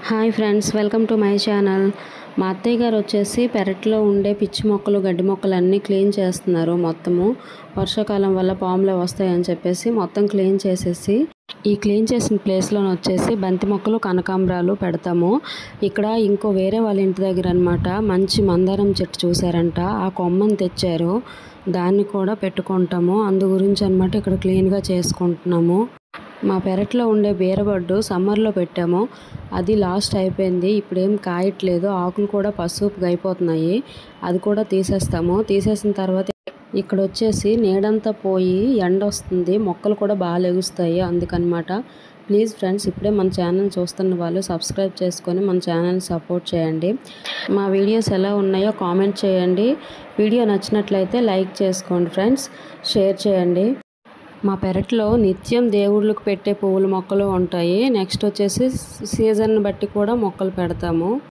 Hi friends, welcome to my channel. మా అత్తయ్య గారు వచ్చేసి పెరట్లో ఉండే పిచ్చి మొక్కలు గడ్డి మొక్కలు అన్నీ క్లీన్ చేస్తున్నారు. మొత్తము వర్షాకాలం వల్ల పాములు వస్తాయని చెప్పేసి మొత్తం క్లీన్ చేసేసి ఈ క్లీన్ చేసిన ప్లేస్లో వచ్చేసి బంతి మొక్కలు కనకాంబరాలు పెడతాము. ఇక్కడ ఇంకో వేరే వాళ్ళ ఇంటి దగ్గర అనమాట మంచి మందారం చెట్టు చూసారంట, ఆ కొమ్మని తెచ్చారు, దాన్ని కూడా పెట్టుకుంటాము. అందు గురించి అనమాట ఇక్కడ క్లీన్గా చేసుకుంటున్నాము. మా పెరట్లో ఉండే బీరబడ్డు సమ్మర్లో పెట్టాము, అది లాస్ట్ అయిపోయింది. ఇప్పుడేం కాయట్లేదు, ఆకులు కూడా పసుపుగా అయిపోతున్నాయి. అది కూడా తీసేస్తాము. తీసేసిన తర్వాత ఇక్కడ వచ్చేసి నీడంతా పోయి ఎండ వస్తుంది, మొక్కలు కూడా బాగా లెగుస్తాయి, అందుకనమాట. ప్లీజ్ ఫ్రెండ్స్, ఇప్పుడే మన ఛానల్ చూస్తున్న వాళ్ళు సబ్స్క్రైబ్ చేసుకొని మన ఛానల్ని సపోర్ట్ చేయండి. మా వీడియోస్ ఎలా ఉన్నాయో కామెంట్ చేయండి. వీడియో నచ్చినట్లయితే లైక్ చేసుకోండి ఫ్రెండ్స్, షేర్ చేయండి. మా పెరట్లో నిత్యం దేవుళ్ళకు పెట్టే పువ్వుల మొక్కలు ఉంటాయి. నెక్స్ట్ వచ్చేసి సీజన్ బట్టి కూడా మొక్కలు పెడతాము.